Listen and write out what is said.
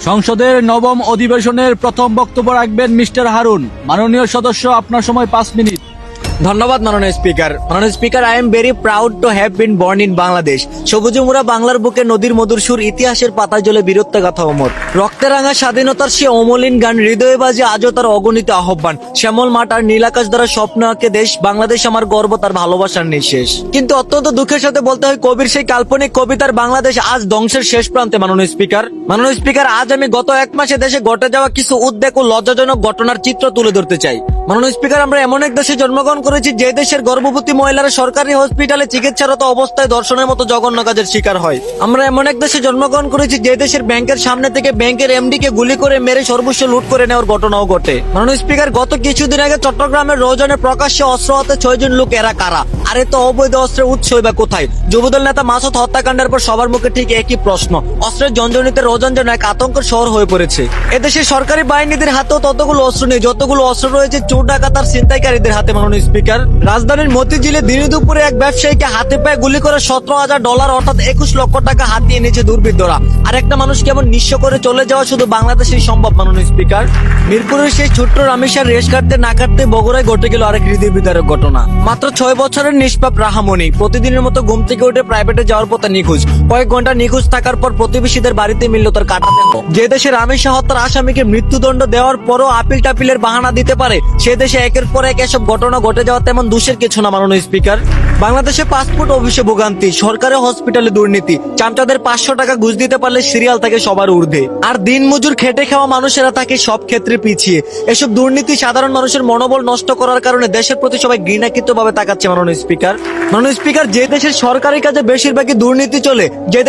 সংসদের নবম অধিবেশনের প্রথম বক্তব্য রাখবেন মিস্টার হারুন। মাননীয় সদস্য, আপনার সময় 5 মিনিট। ধন্যবাদ মাননীয় স্পিকার। মাননীয় speaker, I am very proud to have been born in Bangladesh. সবুজে মোরা বাংলার বুকে নদীর মধুর সুর, ইতিহাসের পাতায় জ্বলে বীরত্ব গাথা অমর। রক্তে রাঙা স্বাধীনতার সে অমলিন গান, হৃদয়ে বাজে আজও তার অগণিত আহ্বান। শ্যামল মাঠ আর নীল আকাশ দ্বারা স্বপ্ন আঁকে দেশ বাংলাদেশ, আমার গর্ব, তার ভালোবাসার নিঃশেষ। কিন্তু অত্যন্ত দুঃখের সাথে বলতে হয়, কবির সেই কাল্পনিক কবিতার বাংলাদেশ আজ ধ্বংসের শেষ প্রান্তে। মাননীয় স্পিকার, আজ আমি গত 1 মাসে দেশে ঘটে যাওয়া কিছু উদ্বেগ ও লজ্জাজনক ঘটনার চিত্র তুলে ধরতে চাই। মাননীয় স্পিকার, আমরা এমন এক দেশে জন্মগ্রহণ করেছি যে দেশের গর্ভবতী মহিলারা সরকারি হসপিটালে চিকিৎসারত অবস্থায় ধর্ষণের মতো জঘন্য কাজের শিকার হয়। আমরা এমন এক দেশে জন্মগ্রহণ করেছি যে দেশের ব্যাংকের সামনে থেকে ব্যাংকের এমডি কে গুলি করে মেরে সর্বস্ব লুট করে নেওয়ার ঘটনাও ঘটে। মাননীয় স্পিকার, গত কিছুদিন আগে চট্টগ্রামের রৌজানে প্রকাশ্যে অস্ত্র হাতে 6 জন লোক, এরা কারা? আর এত অবৈধ অস্ত্রের উৎসই বা কোথায়? যুবদল নেতা মাসুদ হত্যাকাণ্ডের পর সবার মুখে ঠিক একই প্রশ্ন। অস্ত্রের জঞ্জনিতে রৌজান যেন এক আতঙ্কের শহর হয়ে পড়েছে। এদেশের সরকারি বাহিনীদের হাতেও ততগুলো অস্ত্র নেই যতগুলো অস্ত্র রয়েছে চোর ডাকাত ছিনতাইকারীদের হাতে। মাননীয় স্পিকার, রাজধানীর মতিঝিলে দিনে দুপুরে এক ব্যবসায়ীকে হাতে পায়ে গুলি করে $17,000 অর্থাৎ 21 লক্ষ টাকা হাতিয়ে নিয়েছে দুর্বৃত্তরা। আর একটা মানুষ কেমন নিঃস্ব করে চলে যাওয়া শুধু বাংলাদেশেই সম্ভব। মাননীয় স্পিকার, মিরপুরের সেই ছোট্ট রামেশার রেশ কাটতে না কাটতে বগুড়ায় ঘটে গেল আরেক হৃদয় বিদারক ঘটনা। মাত্র 6 বছরের নিষ্পাপ রাহামণি প্রতিদিনের মতো ঘুম থেকে উঠে প্রাইভেটে যাওয়ার পথে নিখোঁজ। কয়েক ঘন্টা নিখোঁজ থাকার পর প্রতিবেশীদের বাড়িতে মিলল তার কাটা দেহ। যে দেশে রামেশা হত্যার আসামিকে মৃত্যুদণ্ড দেওয়ার পরও আপিল টাপিলের বাহানা দিতে পারে, সে দেশে একের পর এক এসব ঘটনা ঘটে যাওয়া তেমন দোষের কিছু না। মাননীয় স্পিকার, বাংলাদেশে পাসপোর্ট অফিসে ভোগান্তি, সরকারি হসপিটালে দুর্নীতি, চামচাদের 500 টাকা ঘুষ দিতে পারলে সিরিয়াল থাকে সবার ঊর্ধ্বে, আর দিন মজুর খেটে খাওয়া মানুষেরা থাকে সব ক্ষেত্রে পিছিয়ে। এসব দুর্নীতি সাধারণ মানুষের মনোবল নষ্ট করার কারণে দেশের প্রতি সবাই ঘৃণাকৃত ভাবে তাকাচ্ছে। মাননীয় স্পিকার, যে দেশের সরকারি কাজে বেশিরভাগই দুর্নীতি চলে, যে